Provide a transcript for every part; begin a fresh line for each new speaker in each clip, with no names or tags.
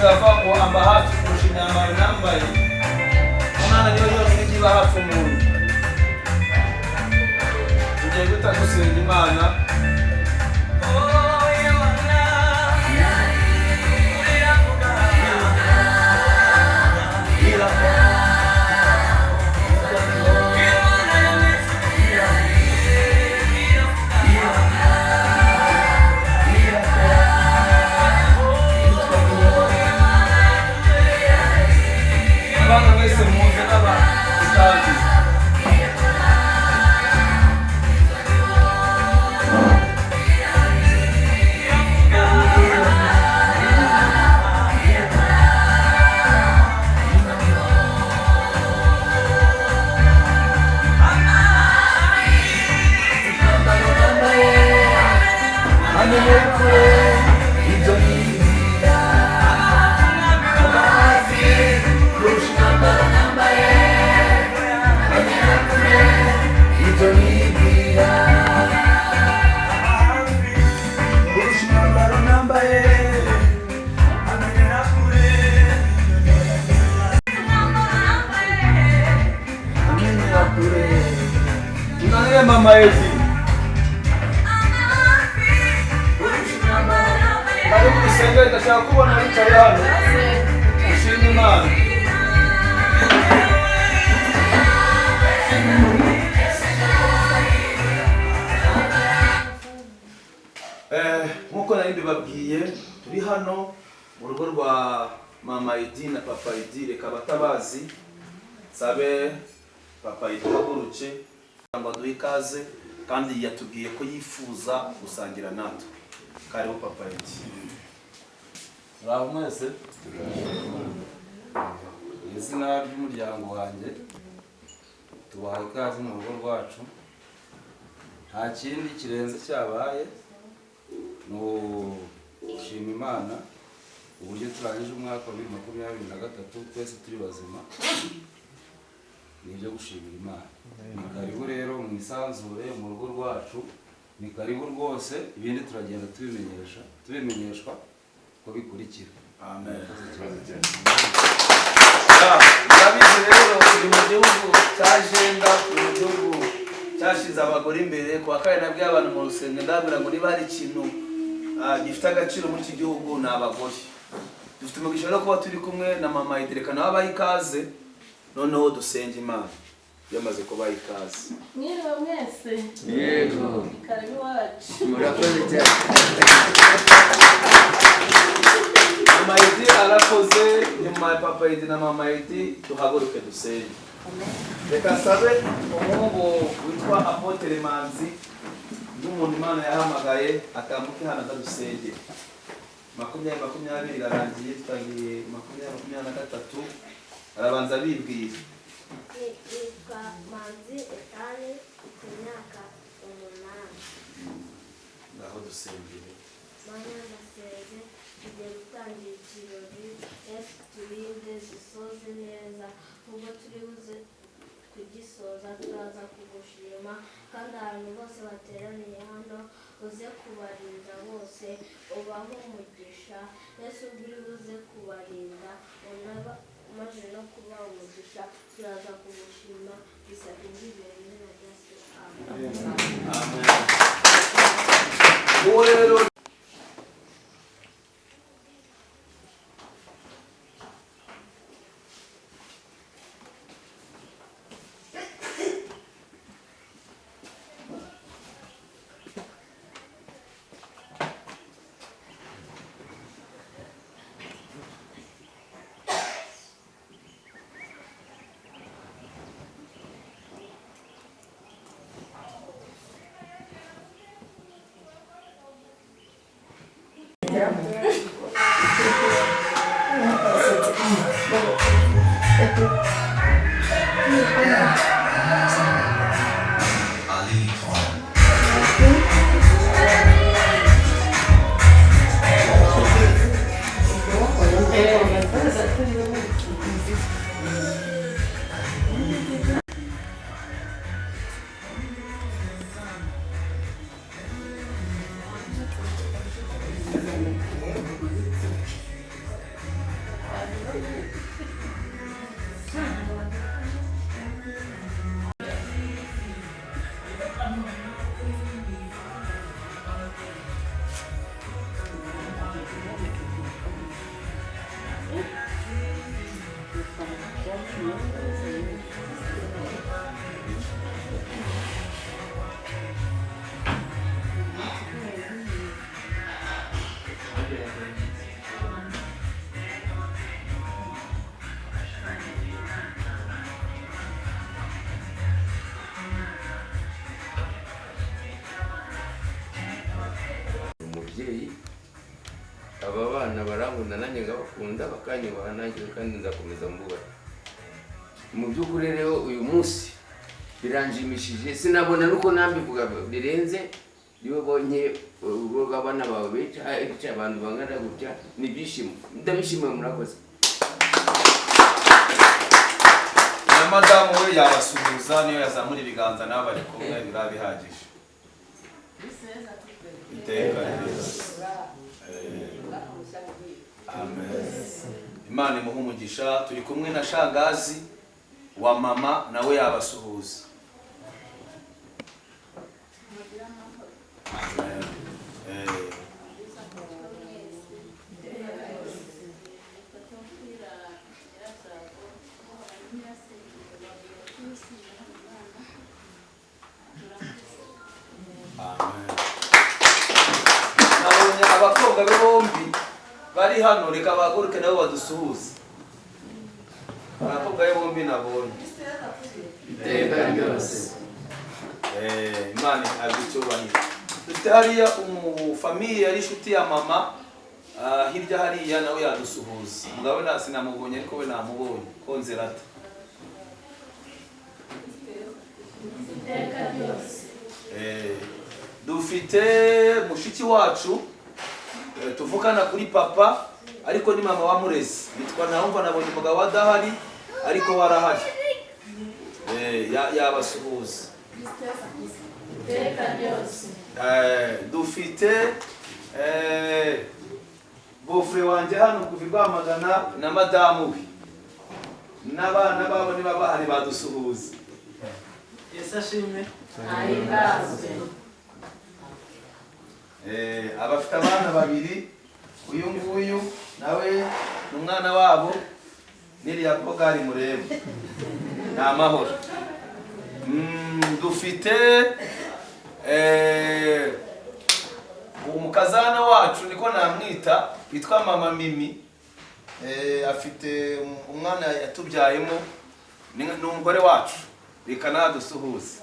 bavako amba hafi kurusha imyambaro nambaye. Umwana niyo yonyine iba hafi umuntu. Tugiye guta gusenga Imana. Mama Edi. Kari musenga ndashaka kubona wicaye hano. Ushimye Imana. Nkuko nari mbibabwiye turi hano mu rugo rwa Mama Edi na Papa Edi, reka batabazi sabe Papa Edi haguruke ngo duhe ikaze kandi yatubwiye ko yifuza gusangira natwe. Karibu Papa Edi. Bravo mwese. Izina ry'umuryango wanjye tubaha ikaze mu rugo rwacu. Nta kindi kirenze cyabaye no gushima Imana uburyo turangije umwaka wa 2023 twese turi bazima. Nibyo gushimira Imana. Ni karibu rero mu isanzure mu rugo rwacu, ni karibu rwose, ibindi turagenda tubimenyeshwa ko bikurikira. Amen. Yabize rero mu gihugu cyagenda mu gihugu cyashize abagore imbere kwa kandi nabwiye abantu mu rusenge ndabira ngo niba hari ikintu gifite agaciro mu iki gihugu ni abagore. Dufite umugisha rero kuba turi kumwe na Mama Edi, reka nawe abahe ikaze noneho dusenge Imana yamaze kubaha ikaze.
Mwiriwe mwese.
Yego.
Karibu wacu.
Murakoze cyane.
Mama Edi arakoze, nyuma ya Papa Edi na Mama Edi duhaguruke dusenge. Reka sabe umuhungu witwa Apotre Manzi n'umuntu Imana yahamagaye atambuke hano ndadusenge. 2020 irarangiye tutangiye 2023 arabanza bibwira.
Yitwa Manzi Etani ku myaka 8.
Ngaho dusengere.
Mana ndaseze tugiye gutangira ikirori, Yesu turinde dusoze neza, ubwo turi buze kugisoza turaza kugushima kandi abantu bose bateraniye hano uze kubarinda bose, ubaho umugisha. Yesu uri buze kubarinda unaba maze no kuba umugisha, turaza kugushima bisabye ibintu na Yesu. Amen.
Rero
aba bana barankunda nanjye ngabakunda bakanyubaha nanjye kandi nzakomeza mbubaha. Mu by'ukuri rero uyu munsi biranjimishije, sinabona nuko nambivuga birenze. Iyo bonye abana bawe bica abantu bangana gutya n'ibyishimo, ndabishimiye, murakoze.
Na madamu we yabasuhuza, niyo yazamura ibiganza nabo bari kumwe birabihagije. Iteka ryose. Amen. Imana imuhe umugisha. Turi kumwe na shangazi wa mama, nawe yabasuhuza. Amen. Nabonye abakobwa be bombi bari hano, reka bahaguruke nabo badusuhuze. Abakobwa be bombi nabonye.
Iteka ryose.
Imana ihabwe icyubahiro. Dufite hariya umufamiye yari inshuti ya mama, hirya hariya nawe yadusuhuza. Mugabo na sinamubonye ariko we namubonye. Konzerata. Dufite mushiki wacu tuvukana kuri papa ariko ni mama wamureze. Bitwa Ntawumva, nabonye umugabo adahari ariko warahari. Yabasuhuza. Dufite bofre wanje hano kuva Rwamagana na madamu we n'abana babo niba bahari badusuhuza.
Yesu ashimwe.
Abafite abana babiri, uyu nguyu nawe ni umwana wabo, n'iriya Bogari mureba. Ni amahoro. Dufite umukazana wacu niko namwita, witwa mama Mimi. Afite umwana yatubyayemo, ni umugore wacu. Reka nadusuhuze.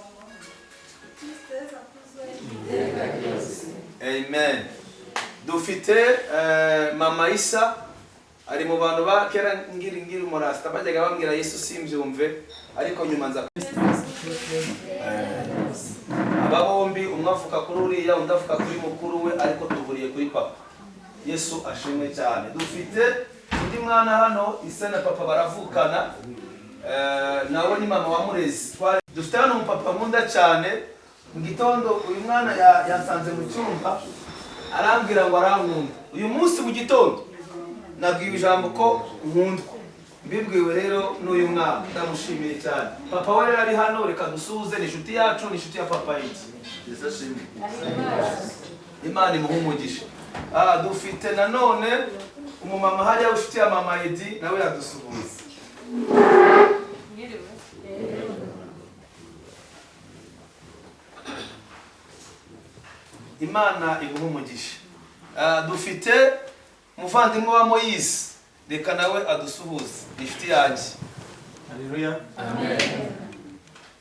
Amen. Dufite mama Isa, ari mu bantu ba kera ngiri umurasta bajyaga bambwira Yesu simbyumve, ariko nyuma nza. Aba bombi umwe avuka kuri uriya, undi avuka kuri mukuru we, ariko tuvuriye kuri papa. Yesu ashimwe cyane. Dufite undi mwana hano, Isa na papa baravukana, nawe ni mama wamurezi. Dufite hano umupapa nkunda cyane. Mu gitondo uyu mwana yansanze mu cyumba arambwira ngo arankunda. Uyu munsi mu gitondo nabwiwe ijambo ko nkundwa. Mbibwiwe rero n'uyu mwana, ndamushimiye cyane. Papa we rero ari hano, reka dusuhuze. Ni inshuti yacu, ni inshuti ya papa yiki. Yesu ashimwe. Imana imuhe umugisha. Dufite nanone umumama hariya inshuti ya mama Edi, nawe yadusuhuza. Imana iguhe umugisha. Dufite umuvandimwe wa Moise, reka nawe adusuhuze. Inshuti yanjye. Haleluya. Amen.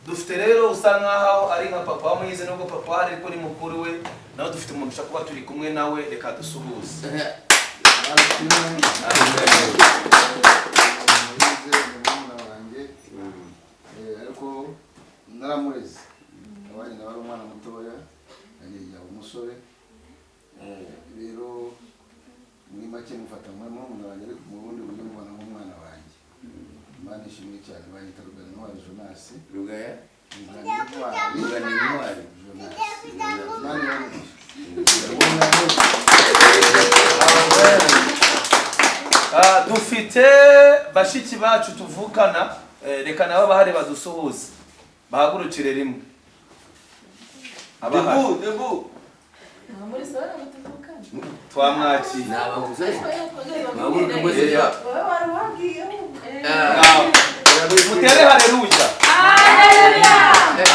Dufite rero usa nkaho ari nka papa wa Moise, nubwo papa hari ariko ni mukuru we. Nawe dufite umugisha kuba turi kumwe nawe, reka dusuhuze.
Ariko naramureze. Abanye nabari umwana mutoya, agiye umusore. Rero muri make mufata mwana wanjye, ariko mu bundi buryo mbona nk'umwana wanjye. Imana ishimwe cyane. Bahita Ruganintwari Jonas.
Rugaya?
Ruganintwari Jonas.
Dufite bashiki bacu tuvukana, reka nabo bahari badusuhuze. Bahagurukire rimwe.
Debu.
Muri sora mutuvukana.
Twamwakira.
Nabahuze. Maburuka mwese ya.
Wowe wari wagiye.
Mutere haleluya.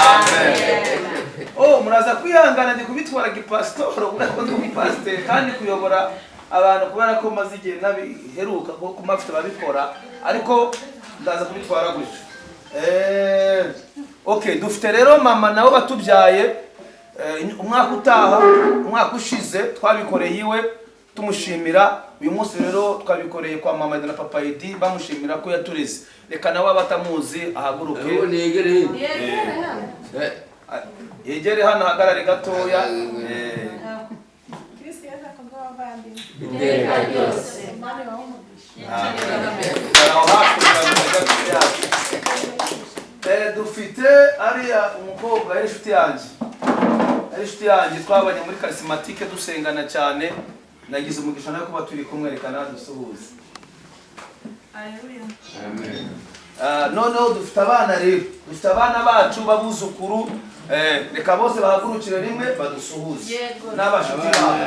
Amen. Muraza kwihangana ndi kubitwara gipasitoro, urako ndi umupasiteri kandi kuyobora abantu kubera ko maze igihe nabiheruka ko kumafite babikora, ariko ndaza kubitwara gutyo. Okay, dufite rero mama nabo batubyaye umwaka utaha, umwaka ushize twabikoreye iwe tumushimira uyu munsi rero twabikoreye kwa mama na papa Idi bamushimira ko yatureze. Reka nawe abatamuzi ahaguruke. Yegere hano hagarare gatoya. Dufite ariya umukobwa ari inshuti yanjye twabanye muri charismatique dusengana cyane. Nagize umugisha nayo kuba turi kumwe, reka nadusuhuze.
Haleluya.
Amen.
Noneho dufite abana rero, dufite abana bacu babuzukuru, reka bose bahagurukire rimwe badusuhuze. N'abashuti babo.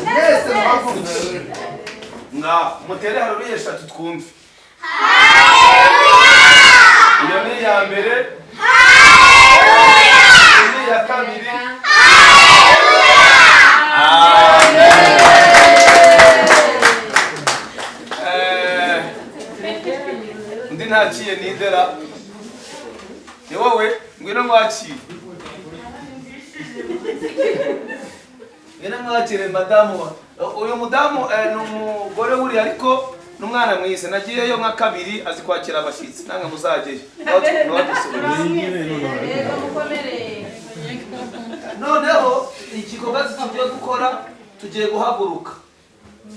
Mwese bahagurukire. Nga mutere haleluya eshatu twumve. Iyo ni ya mbere. Haleluya. Iyo ya kabiri. Undi ntaciye nidera. Ni wowe ngwino mwakire. Ngwino mwakire madamu. Uyu mudamu ni umugore wuri ariko n'umwana mwize. Nagiyeyo nka kabiri azi kwakira abashitsi. Nanga muzajeyo. Noneho igikorwa tugiye gukora, tugiye guhaguruka.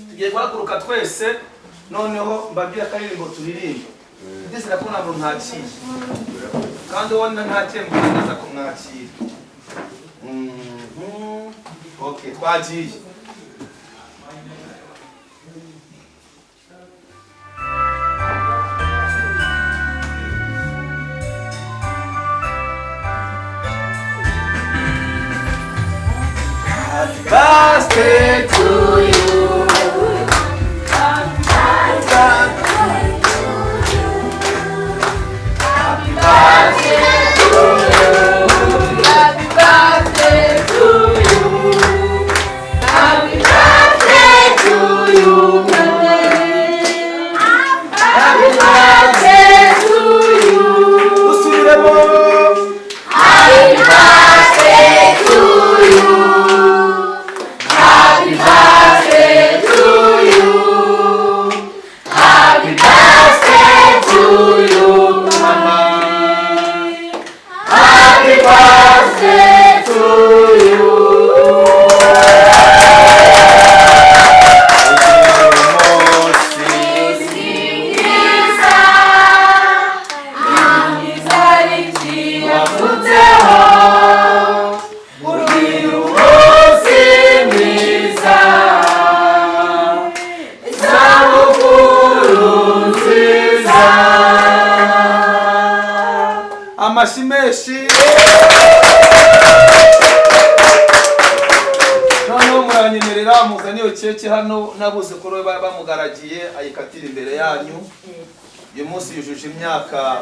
Tugiye guhaguruka twese. Noneho mbabwira akaririmbo turirimba. Ndizera ko ntabwo ntakiye. Kandi wona ntakiye mbiganza ko mwakira. Okay, twagiye. Happy birthday to you. Amasimeshi. Noneho muranyemerera muzaniye keke hano n'abuzukuru bamugaragiye ayikatira imbere yanyu. Uyu munsi yujuje imyaka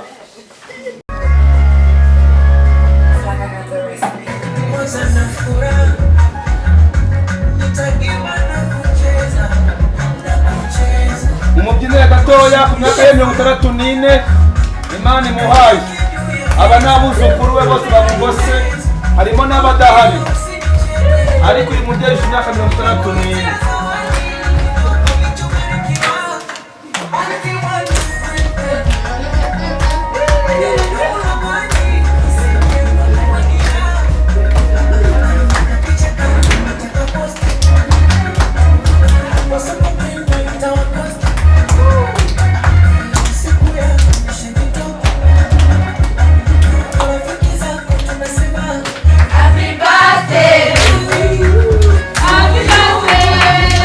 umubyinire gatoya ku myaka ya 64. Imana imuhaye. Aba n'abuzukuru be bose bamugose, harimo n'abadahari. Ariko uyu mubyeyi ufite imyaka 64.
Happy birthday! Happy birthday!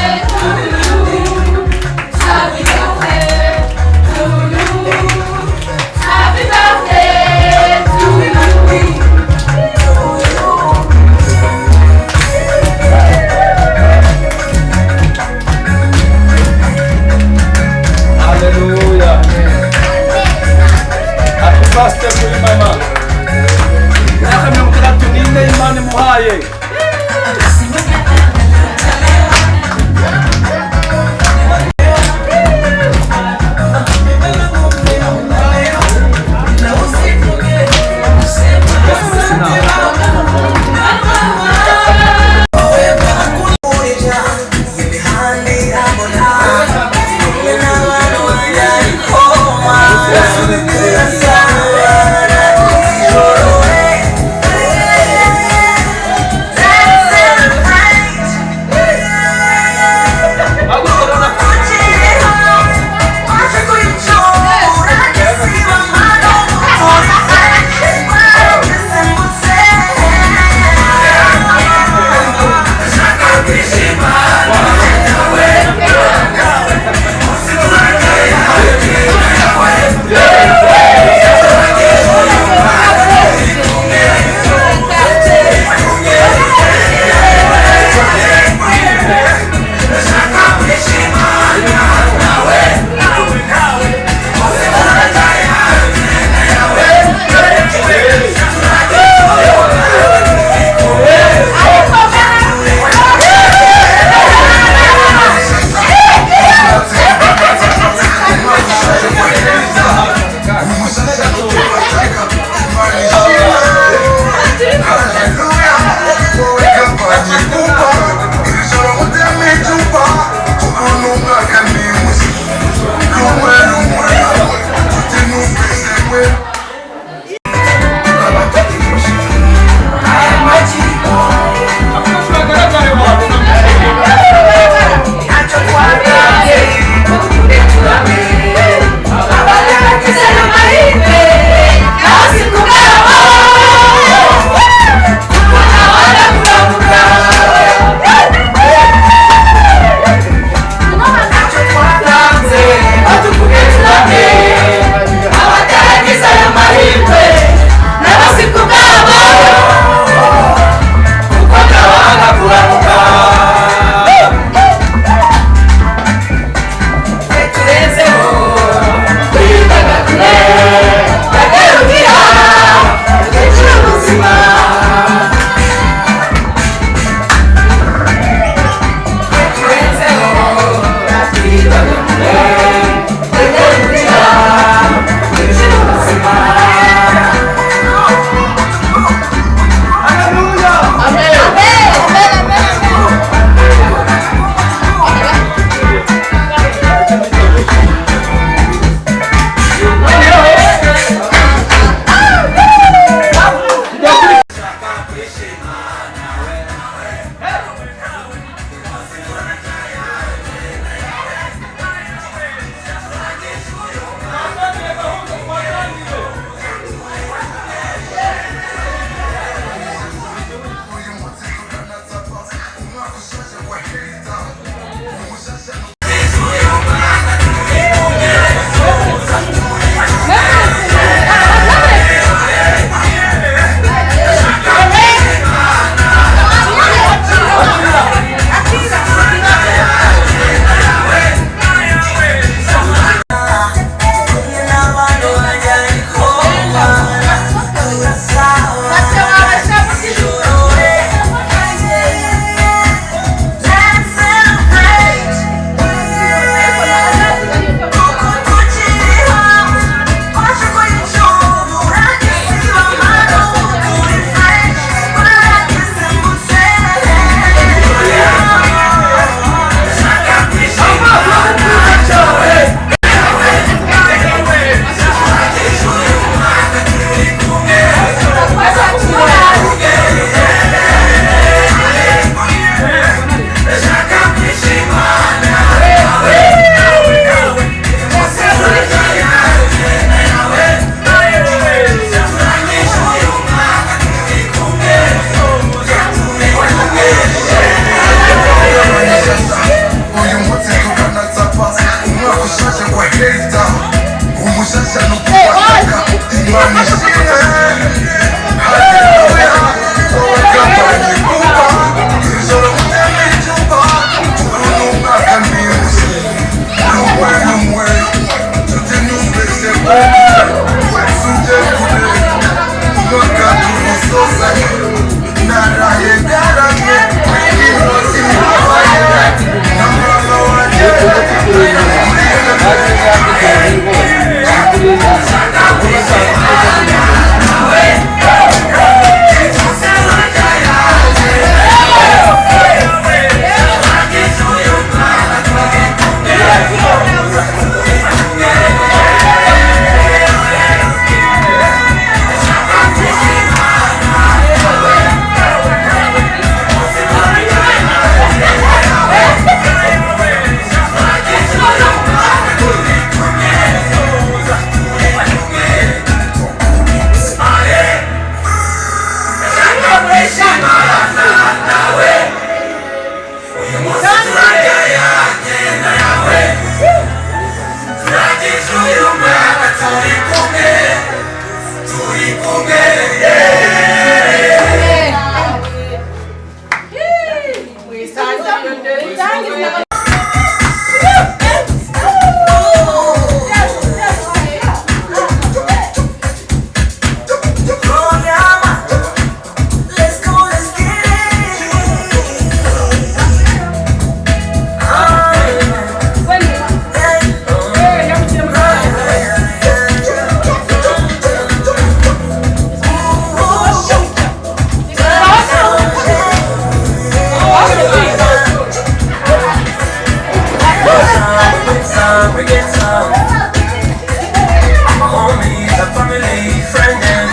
Homies, a family, friend them.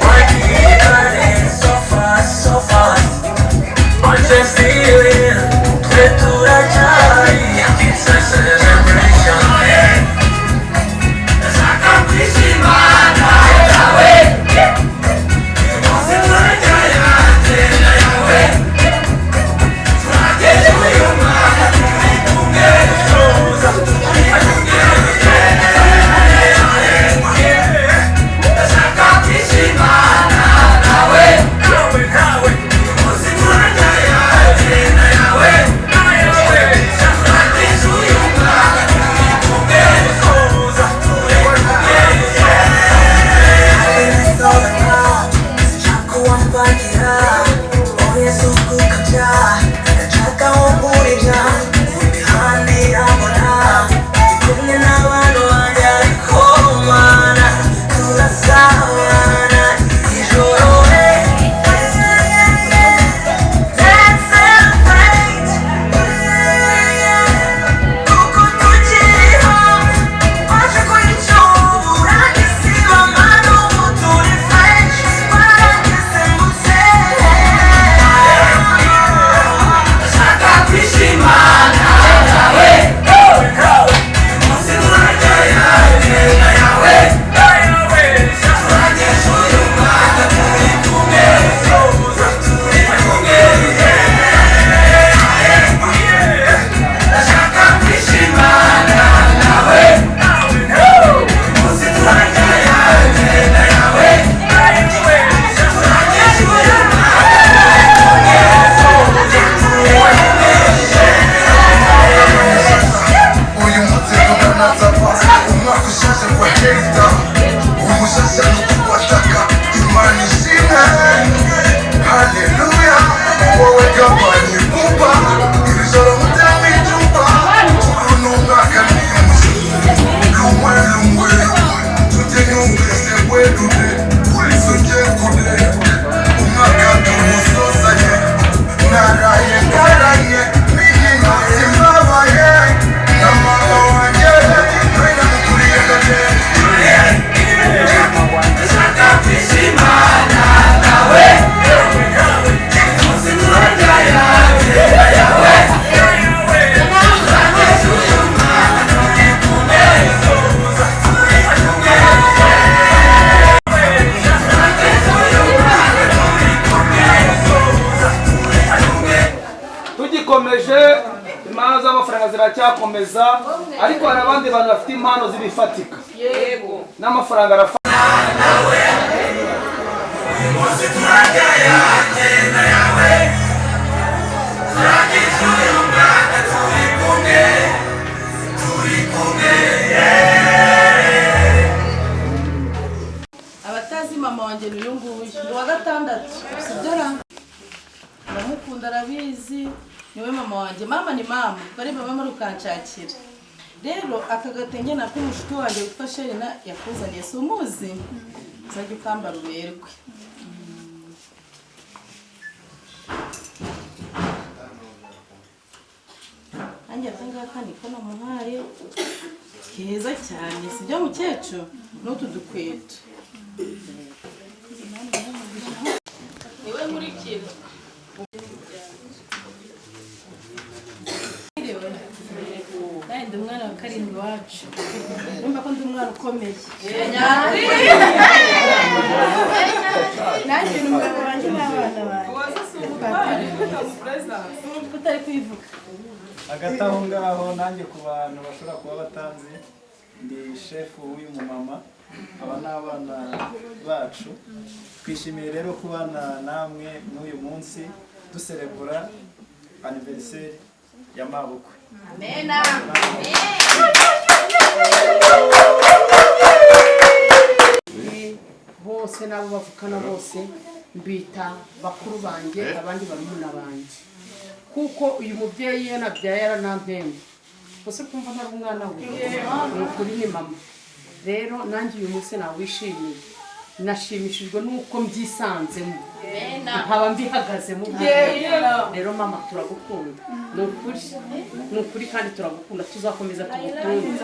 Why keep running so fast, so fast? I'm just feeling straight to the joy. It's a celebration. As I come to see my night away.
Impano z'amafaranga ziracyakomeza ariko hari abandi bantu bafite impano zibifatika yego n'amafaranga arafa
abatazi mama wanjye n'uyu nguyu ni wa gatandatu sibyo ranga ndamukunda arabizi niwe mama wanjye mama ni mama bari baba muri ukanshakira rero aka gatenge nako umushuti wanjye witwa Sherina yakuzaniye si umuzi uzajya ukambara uberwe nanjye akangaka niko namuhaye keza cyane sibyo mukecuru n'utu dukweto niwe nkurikira ndi umwana wa karindwi wacu numva ko ndi umwana ukomeye nanjye ni umugabo wanjye n'abana banjye utari kwivuga
hagati aho ngaho nanjye ku bantu bashobora kuba batanzi ndi shefu w'uyu mumama aba ni abana bacu twishimiye rero kubana namwe n'uyu munsi duserebura anniversaire ya mabukwe amen
bose nabo bavukana bose mbita bakuru banjye abandi barumuna banjye kuko uyu mubyeyi yanabyaye yaranampembe bose kumva ntari umwana we ni ukuri ni mama rero nanjye uyu munsi nawishimiye nashimishijwe nuko mbyisanzemo nkaba mbihagazemo rero mama turagukunda ni ukuri kandi turagukunda tuzakomeza tugukunde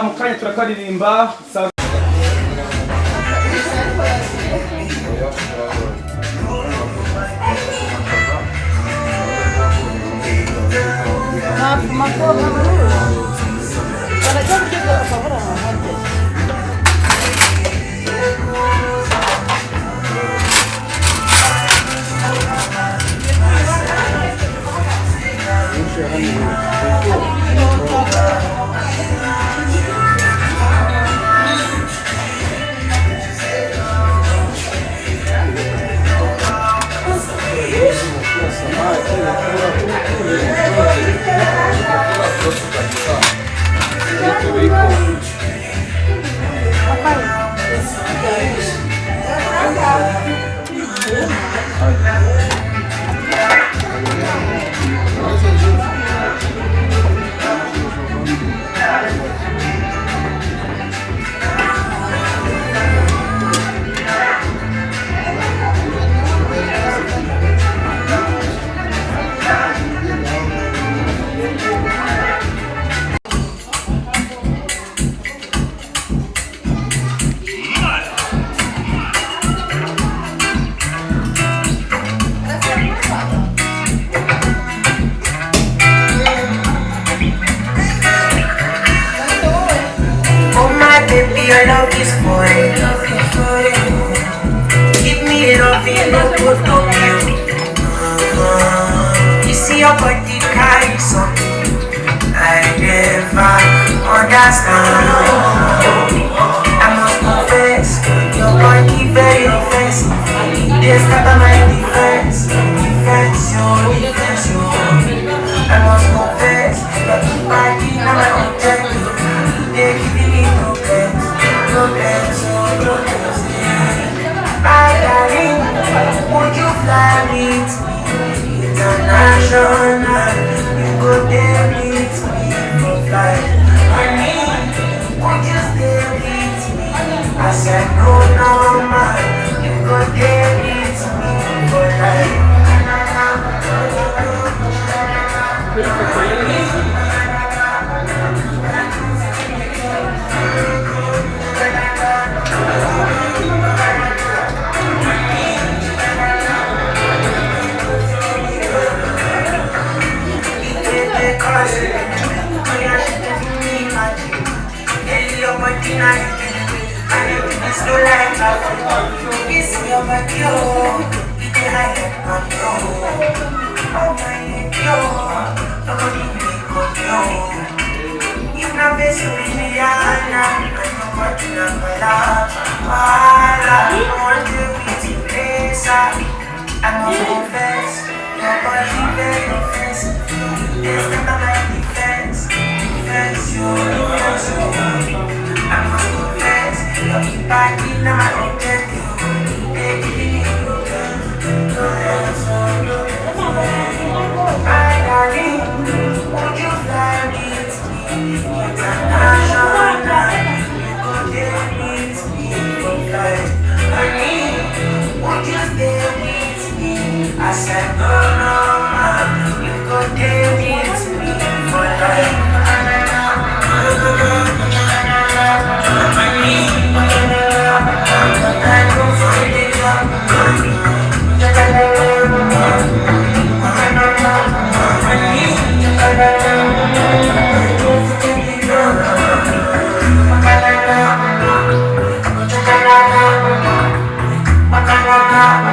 mukanya turakaririmba
your love is foreign. Give me love, you know good to you. You see your body carry something I never understand. I must confess, your body very offensive. There's not my defense, defense. I must confess, that your body not my objective. They're giving me no plans. My darling, would you fly me international. You go there with me for flight. Honey, won't you stay with me? I said no, man. You go there with me for life. I said, no, man, you go there with me for life. I